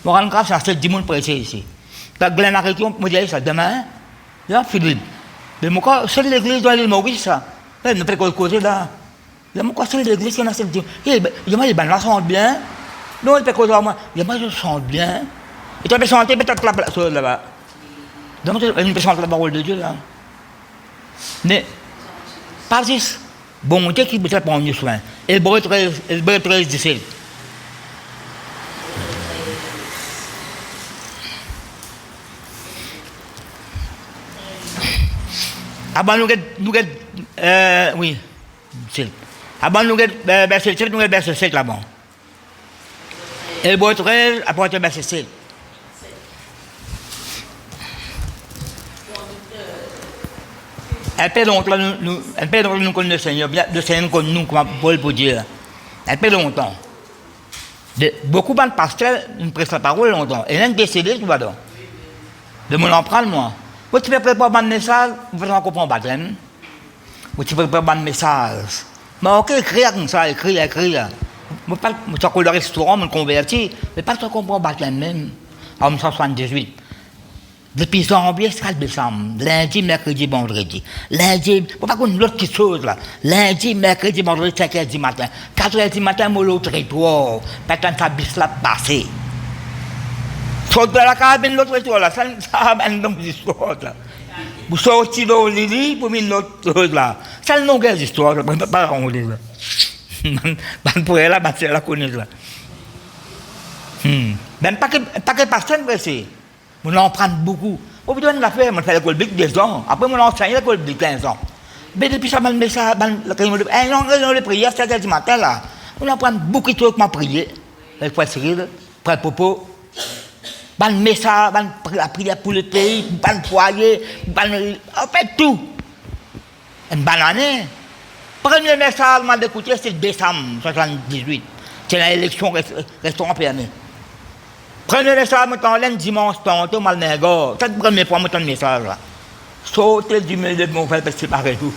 Je me rends compte que c'est 10 personnes prêcher ici. Donc, Glenn a répondu, je me dis ça demain. Là, Philippe. Mais moi, c'est l'église dans l'île Maurice, ça. Je ne peux pas côté là. Là, moi, c'est l'église qui a 7 dimanches. Il m'a dit, ben là, ça chante bien. Non, il peut causer à moi. Il m'a dit, je chante bien. Et tu peux chanter, peut-être là-bas. Donc, il peut chanter la parole de Dieu là. Mais, pas juste, bon Dieu qui peut prendre soin. Et le 13, 17. Avant nous, oui, c'est. Avant nous, verset 7, nous, verset 7 là-bas. Et le 13, après verset 7. Elle fait longtemps, nous connaissons le Seigneur, le Seigneur comme nous, comme Paul peut dire. Elle fait longtemps. Beaucoup de pasteurs nous prêtent la parole longtemps. Et l'un décédé, tu vas donc. De mon empreinte, moi. Vous tu peux préparer un message, vous faites encore un baptême. Vous tu peux préparer un message. Mais ok, écrire comme ça, écrire. Je ne sais pas le restaurant, je me convertis, mais pas de comprendre un baptême même. En 1978. Depuis janvier jusqu'à décembre, lundi, mercredi, vendredi. Lundi, il ne faut pas qu'on ait l'autre petite chose là. Lundi, mercredi, vendredi, 5h du matin. 4h du matin, moi, l'autre territoire. Peut-être que ça bis là passé. Sauf de la cabine, l'autre territoire là, ça amène dans les histoires là. Vous sortez dans le lit pour mettre l'autre chose là. Ça n'a pas d'histoire, je ne peux pas raconter là. Je pourrais là, c'est la connaître là. Ben, pas que personne pressé. On en prend beaucoup. Au bout de la faire, on fait l'école biblique 2 ans. Après, on enseigne l'école biblique 15 ans. Mais depuis ça, on met ça, on les prières, c'est 7h du matin là. On en prend beaucoup de trucs pour prier. Il faut Cyril, pour le popo. On met ça, la prière pour le pays, pour le foyer, on fait tout. Une banane. Premier message que j'ai écouté, c'est décembre 1978. C'est l'élection restaurant permis. Premier message, je suis allé dimanche, tantôt, mal négo. C'est la première fois que je message là. Sauter du milieu de mon frère, parce que c'est pareil tout.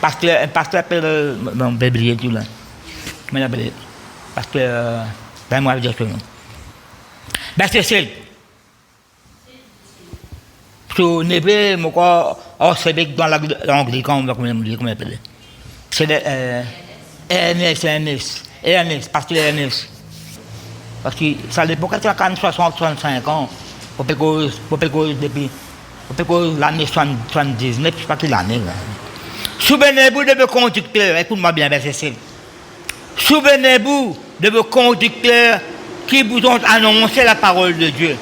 Parce que un pasteur appelle, bon, je vais oublier tout là. Je vais l'appeler. Parce que, ben moi, je vais dire ce nom. Ben c'est celle. So, n'est mon corps, c'est dans l'anglican, comment on appelle. C'est le ENS, parce que l'ENS. Parce que ça dépend quand tu as 65 ans, pour depuis l'année 79, je sais pas quelle année. Souvenez-vous de vos conducteurs, écoute-moi bien, verset 7. Souvenez-vous de vos conducteurs qui vous ont annoncé la parole de Dieu.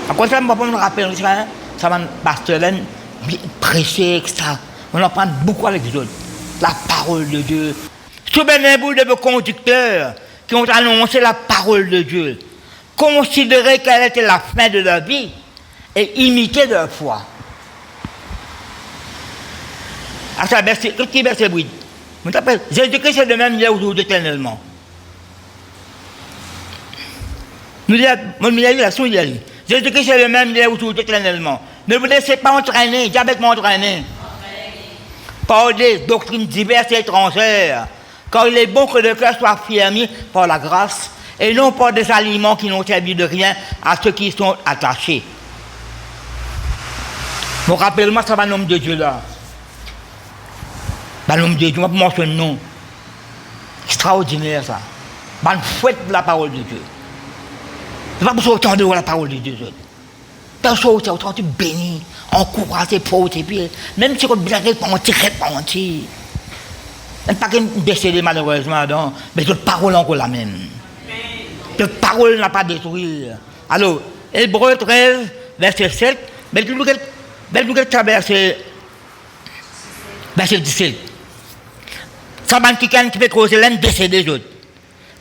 À quoi ça me rappelle, ça va pasteur prêcher, etc. On en prend beaucoup avec les autres. La parole de Dieu. Souvenez-vous de vos conducteurs qui ont annoncé la parole de Dieu. Considérez quelle était la fin de leur vie et imitez leur foi. À ça, verset 8. Jésus-Christ est de même hier aujourd'hui éternellement. Nous disons, Jésus-Christ est le même hier aujourd'hui éternellement. Ne vous laissez pas entraîner, diabètement entraîner, par des doctrines diverses et étrangères, car il est bon que le cœur soit affermi par la grâce et non par des aliments qui n'ont servi de rien à ceux qui sont attachés. Bon, rappelle-moi, ça va l'homme de Dieu là. Ben, l'homme de Dieu, on va mentionner le nom. Extraordinaire ça. Ben, fouette la parole de Dieu. C'est pas pour ça autant de la parole de Dieu. Dans ce autant tu bénis, encourages, portes, et puis, même si on bien répentir. Même pas qu'une décédé malheureusement, donc, mais cette parole encore la même. Cette parole n'a pas détruit. Alors, Hébreux 13, verset 7, mais tu verset 17. Ça va qui fait causer l'un décédé les autres.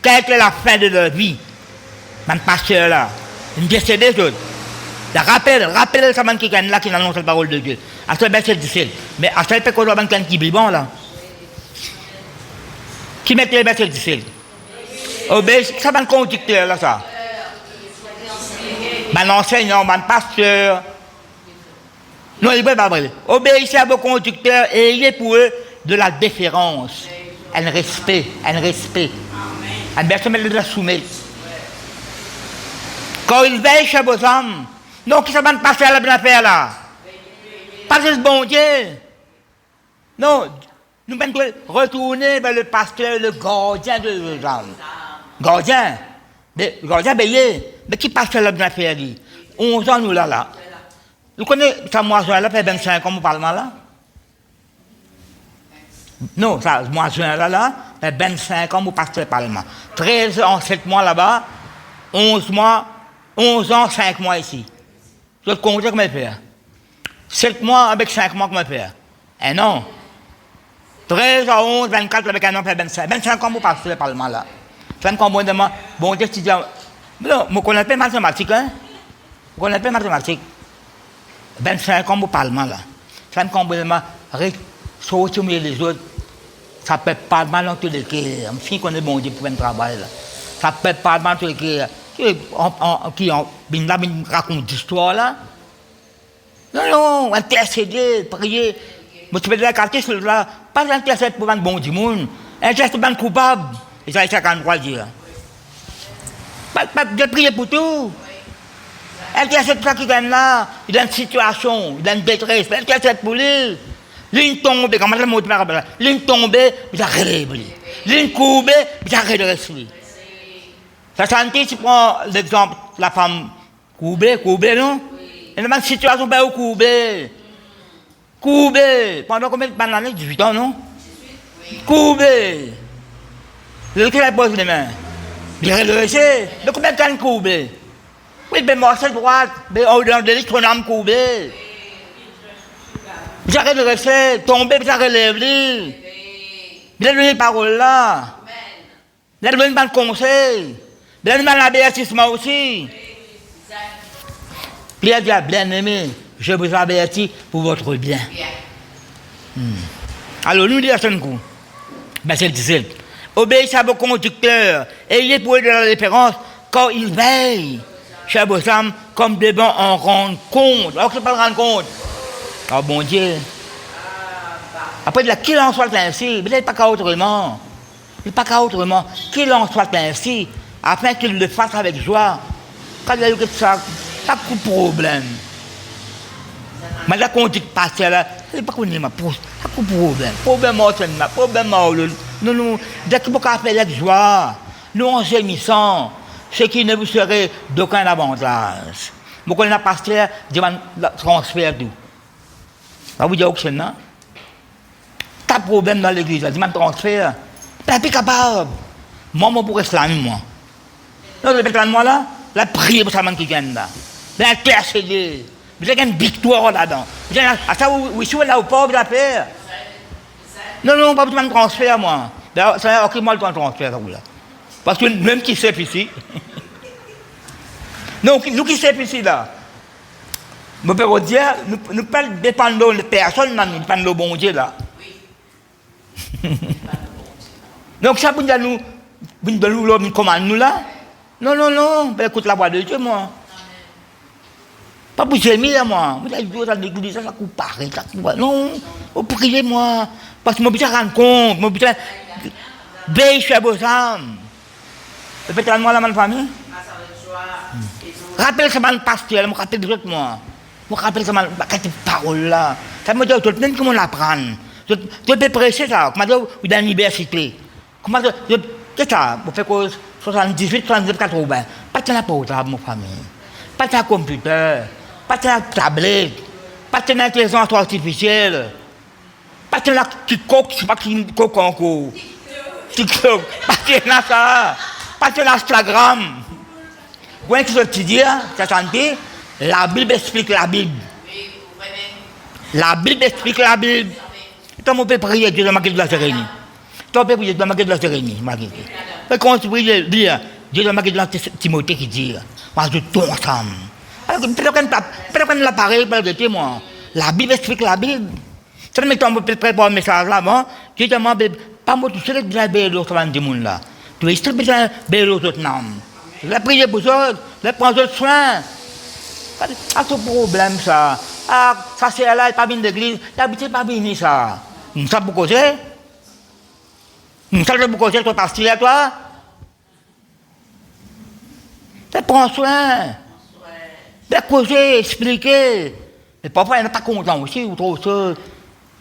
Quelle était la fin de leur vie? Mon pasteur là, une décédé les autres. Rappelle ça man qui là qui annonce la parole de Dieu. À ce verset 17. Mais à ce fait qu'on doit qui vivant là. Qui met le verset 17? Obéis, ça va conducteur là ça. Ben l'enseignant, ben pasteur. Non, il ne pas vrai. Obéissez à vos conducteurs et ayez pour eux de la déférence, un respect. Un personne de la soumettre. Quand ils veillent chez vos âmes, non, qui ça va passer à la bonne affaire là? Pas juste bon Dieu. Non, nous devons retourner vers le pasteur, le gardien de vos âmes. Gardien veillé. Mais qui passe à la bonne affaire là? 11 ans nous là. Vous connaissez ça, moisson là, fait 25 ans, au Parlement là? Non, ça, moisson là, fait 25 ans, au pasteur Parlement. 13 ans, 7 mois là-bas, 11 ans, 5 mois ici. Je te compte comment faire. 7 mois avec 5 mois comment faire. Un an. 13 à 11, 24 avec un an, fait 25. 25 ans, au pasteur Parlement là. 5 ans, bon, étudiant. Non, je ne connais pas mathématiques, hein? Je ne connais pas mathématiques. 25 ans au Parlement là. Ça me complètement sortir les autres. Ça peut pas mal dans tous les cas. Si on est bon Dieu pour un travail là. Ça peut pas mal dans tous les cas. Qui raconte l'histoire là. Non, intercéder, prier. Mais tu peux dire quartier sur là, pas intercéder pour un bon Dieu monde. Intercéder pour un coupable. Et ça, c'est quand on va dire. Pas de prier pour tout. Intercède pour ça qui gagne là, il a une situation, il a une détresse, intercède pour lui. Ligne tombée, comment le mot de la ligne tombée, il a relèvé. Ligne courbée, il a redressé. Ça sentit, tu prends l'exemple, la femme courbée, non? Elle a une situation pas courbée. Pendant combien d'années? 18 ans, non? Courbée. Le qui la pose les mains? Il a redressé. De combien de temps courbée? Oui, mais moi, c'est droite, mais au-delà de l'île, ton âme courbée. J'arrête de rester, tomber, puis j'arrête de lever. Il a donné une parole là. Il a donné un conseil. Il a donné un avertissement aussi. Puis il a dit, bien aimé, je vous avertis pour votre bien. Alors, nous disons un coup. Verset 17. Obéissez à vos conducteurs, ayez pour eux de la référence, quand ils veillent. Chers vos âmes, comme devant en rendre compte. Alors que je ne peux pas rendre compte. Oh bon Dieu. Après, il dit qu'il en soit ainsi. Mais il n'est pas qu'à autrement. Il n'est pas qu'à autrement. Qu'il en soit ainsi, afin qu'il le fasse avec joie. Quand il y a eu ça, pas de problème. Mais là, quand on dit que pasteur là, il n'est pas connu, ma pose. C'est un problème. Problème, problème, non, non. Dès que vous avez avec joie, nous, on s'est mis sans, ce qui ne vous serait d'aucun avantage. Vous connaissez un pasteur, demande transfert tout. Ça vous dit aucun, non? T'as problème dans l'église, demande transfert. Mais tu es capable. Moi, je pourrais se l'amener, moi. Non, je vais moi là, la prière pour ça, qui vient là. L'intercéder. Vous avez une victoire là-dedans. À ça, vous êtes là au pauvre, la faire. Non, non, pas besoin de transfert, moi. Ça a aucun mal de transfert, ça, là. Parce que même qui sait ici. Non, nous qui sommes ici, là. Je peux vous dire, nous ne dépendons de personne, nous dépendons du bon Dieu, là. Donc, ça, nous commande nous, là. Non, non, non, ben, écoute la voix de Dieu, moi. Pas pour gémir, moi. Vous avez vu dans l'église, ça coupe pareil, ça coupe. Non, vous priez, moi. Parce que je me rends compte, je me dis, veille sur vos âmes. Peut-être moi, la même famille. Rappelle que c'est pasteur, je me rappelle de moi. Je me rappelle que c'est cette parole-là. Ça me dit, même comment l'apprendre. Je peux prêcher ça. Comment dire, dans l'université. Comment dire, c'est ça. Vous faites 78, 79, 80. Pas de la portable, mon famille. Pas de computer. Pas de la tablette. Pas de l'intelligence artificielle. Pas de la TikTok, je ne sais pas qui coque encore. TikTok. Pas de ça. Pas de l'Instagram. Vous voyez ce que je dis, ça santé, la Bible explique la Bible. La Bible explique la Bible. Comment on peut prier Dieu dans ma de la sérénité? Comment on peut prier dans ma de la sérénité? Quand on prie Dieu dans ma de la Timothée qui dit, moi je tombe ensemble. Alors que peut-être qu'on l'appareil, peut-être moi. La Bible explique la Bible. Ça veut dire qu'on peut préparer un message là, moi. Dieu demande, pas moi tout seul, je vais bénir l'autre monde là. Tu es très bien bénir l'autre nom. La prière pour ça, la prendre soin. Ah, ce problème, ça. Ah, ça c'est là, il pas bien d'église. L'habitude pas bien ça. Nous savons pourquoi c'est. Nous savons pourquoi c'est, toi, pasteur, toi. Tu prends soin. De causer, expliquer. Et parfois, il n'est pas content aussi, ou trop ça.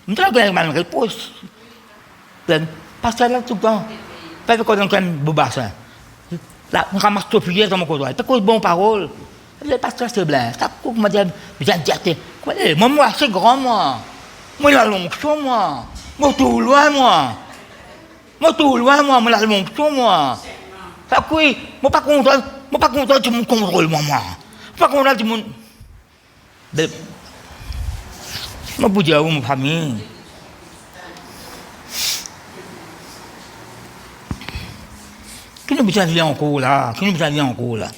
Nous savons qu'il y a une réponse. Pasteur là tout le temps. Pas de quoi dans un boubassin. Là, on ramasse tout prière dans mon côté. C'est quoi de bonnes paroles? Le pasteur, c'est blanc. Ça coupe, m'a dit, moi, c'est grand, moi. Moi, la l'onction, moi. Moi, tout loin, moi. Moi, la l'onction, moi. Ça coupe, moi, pas content, tu me contrôles, moi. Pas content, tu me. Moi, pour dire, ma famille. Qui nous besoin de lire encore là? Qui nous besoin de lire encore là?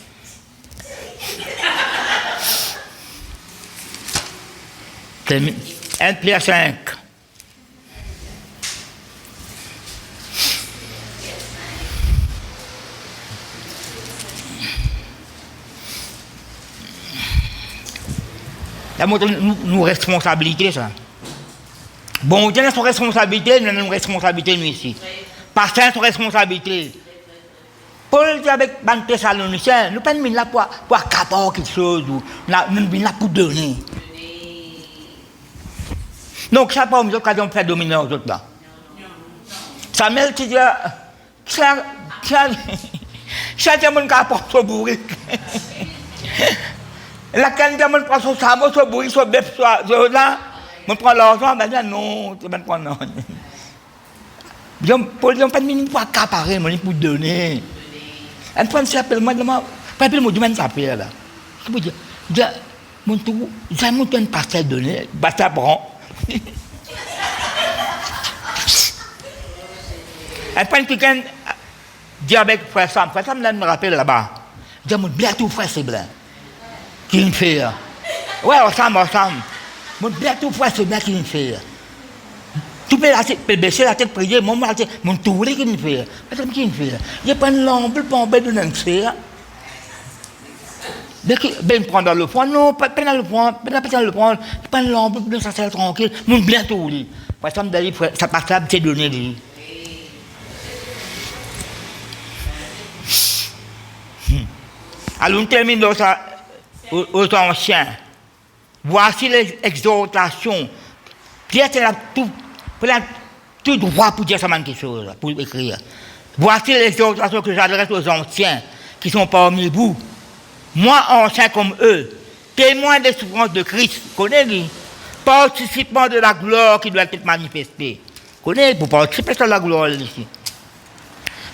C'est 1 Pierre 5. La montre nous responsabilité, ça. Bon, Dieu a son responsabilité, nous avons une responsabilité, nous ici. Pasteur a son responsabilité. Paul dit avec les Thessaloniciens, nous ne sommes pas là pour accaparer quelque chose, nous sommes là pour donner. Donc, ça n'a pas l'occasion de faire dominer aux autres là. Samuel qui dit, ça, c'est mon cas pour se bourrer. La canne de mon prend son sabot, son bourri, son bœuf, là, on prend l'argent, ben non, tu vas prendre non. Paul dit, on n'a pas de minute pour accaparer, on est pour donner. Un point s'appelle moi, pas le mot du même s'appelle là. Je peux dire, mon tout, j'ai mon temps de passer donné, bah ça prend. Un point quelqu'un dit avec frère Sam me rappelle là-bas. Il dit, mon bien tout frère c'est blanc. Qui me fait. Ouais, ensemble. Mon bien tout frère c'est blanc qui me fait. Tu peux baisser la tête, prier, mon touré qui me fait. Qu'est-ce qu'il me fait? Il n'y a pas de lampe, pas en bête de l'enfer. Ben, prendre le point, non, pas dans le point, pas le point, pas de lampe, ça c'est tranquille, mon bien touré. Par exemple, d'aller, ça passe là, c'est donné, lui. Alors, on termine ça aux anciens. Voici les exhortations. Pierre, c'est tout droit pour dire ça, quelque chose, pour écrire. Voici les exhortations que j'adresse aux anciens qui sont parmi vous. Moi, ancien comme eux, témoin des souffrances de Christ, connais-vous, participant de la gloire qui doit être manifestée. Connais-vous, pour participer à la gloire ici.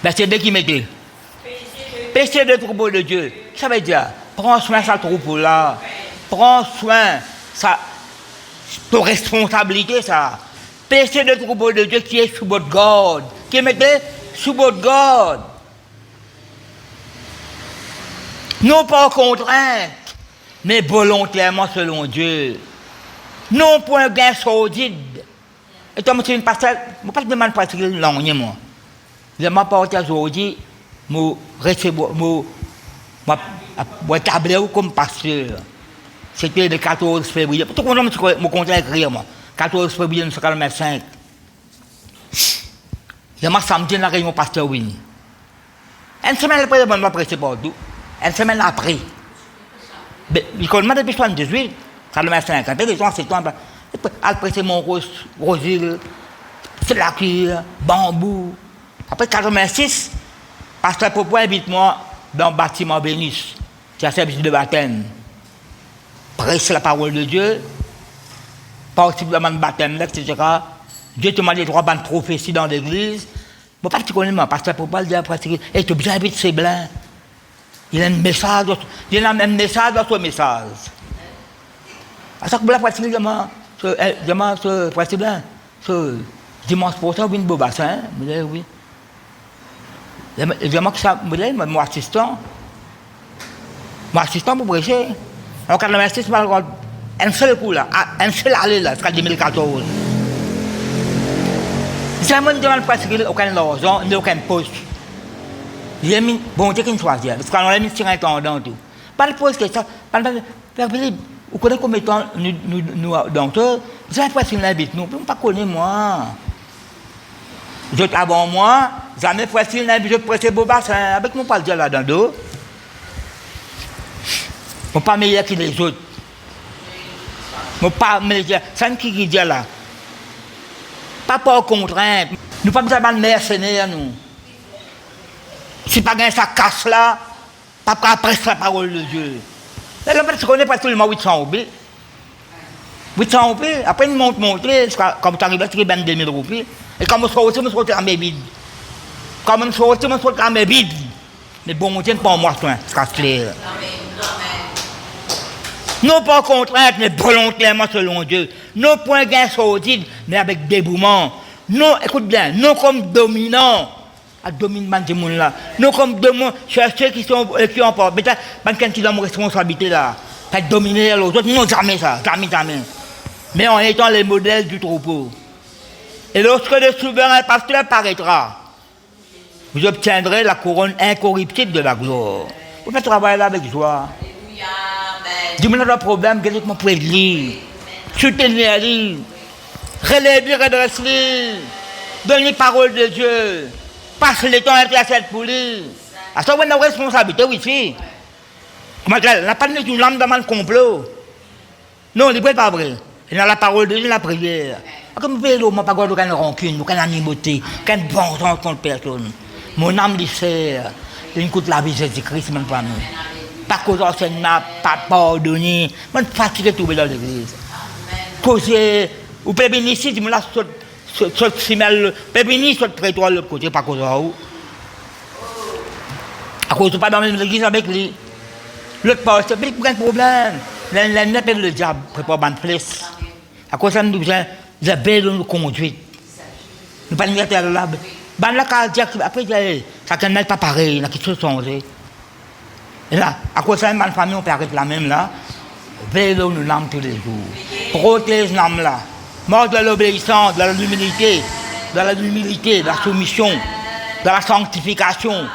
Ben, c'est Dieu qui m'aide. Péché de troupeau de Dieu. Ça veut dire, prends soin de ce troupeau-là. Prends soin, ça, ton responsabilité, ça. Péché de troupeau de Dieu qui est sous votre garde. Qui est sous votre garde. Non pas contrainte, mais volontairement selon Dieu. Non point gain sordide. Et comme c'est une parcelle, je ne vais pas te demander pas ce que c'est, moi. Je m'ai porté aujourd'hui, je vais tabler comme pasteur. C'était le 14 février. Tout le monde me compte écrire, moi. 14 février 1945. Je m'ai samedi dans la réunion pasteur Winnie. Une semaine après, je vais prêcher partout. Une semaine après. Il commence depuis 78, 1945. Quand les gens en septembre, elle prêchait mon rosile, flacure, bambou. Après 86, pasteur Popo invite-moi dans le bâtiment Bénis, qui a service de baptême. Prêcher la parole de Dieu, participer dans le baptême, etc. Dieu te m'a dit 3 bandes prophéties dans l'église. Bon, pas que tu connais moi, pasteur Popo, il dit après, et tu bien vite c'est blanc. Il a un message, il a un message dans son message. À chaque fois, ce président, ce dimanche prochain, il y a un beau bassin. Oui. Je que ça, mon assistant pour prêcher. En 86, un seul coup là, un seul aller là, jusqu'en 2014. J'ai demandé de aucun argent, ni aucun poste. J'ai mis, bon, Dieu qui nous choisit, parce qu'on a mis sur un intendant tout. Pas de poste que ça, vous connaissez combien de temps nous docteurs, vous avez pas si l'invite nous, vous ne connaissez pas moi. Je avant moi, jamais facile je prêtais beau bassin, avec mon pas le dire là dans dos. Je ne pas meilleur que les autres. Je ne pas meilleur. C'est qui dit là. Pas par contrainte. Nous ne sommes pas mercenaires, nous. Si pas gain ça casse là, pas après la parole de Dieu. Là, je connais pas tout le monde 800 roupies. 800 roupies, après une montée, comme tu arrives à tirer 22 000 roupies. Et quand je sortais à mes vides. Quand je sortais à mes vides. Mais bon, Dieu n'est pas moi, c'est clair. Non pas contrainte, mais volontairement selon Dieu. Non point gain sordide, mais avec dévouement. Non, écoute bien, non comme dominant. À dominement du monde là. Non comme dominant, chercher qui ont pas. Mais quand ils ont une responsabilité là, pas dominer les autres, non, jamais ça, jamais. Mais en étant les modèles du troupeau. Et lorsque le souverain pasteur paraîtra, vous obtiendrez la couronne incorruptible de la gloire. Vous faites travailler là avec joie. Dis-moi le problème, qu'est-ce que vous pouvez lire? Soutenez-les, relèvez, redressez-les, donnez les paroles de Dieu, passe le temps intercède pour lui. À ça, vous avez une responsabilité aussi. Comment dire, on n'a pas de l'âme dans le complot. Non, il n'est pas vrai. Et dans la parole de Dieu, la prière. Comme vous voyez, je n'ai pas de rancune, aucune animosité, aucun bon sens contre personne. Mon âme lui sert, il écoute la vie de Jésus-Christ, même pas nous. Pas cause d'enseignement, pas pardonner, je suis fatigué de trouver dans l'église. Causer, ou peut venir ici, dis-moi là, saute simel, peut venir sur le prétoire de l'autre côté, pas cause de où. À cause de pas dans l'église avec lui. L'autre part, c'est un problème. L'année appelle le diable, prépare bonne place. À cause de ça, nous avons la belle conduite. Nous ne pouvons pas là. La cardiaque, après, ça n'est pas pareil, il y a quelque chose changé. Et là, à cause de ça, ma famille, on peut arrêter la même là. Vélo nous l'âme tous les jours. Protège l'âme là. Mort de l'obéissance, de l'humilité, de la soumission, de la sanctification.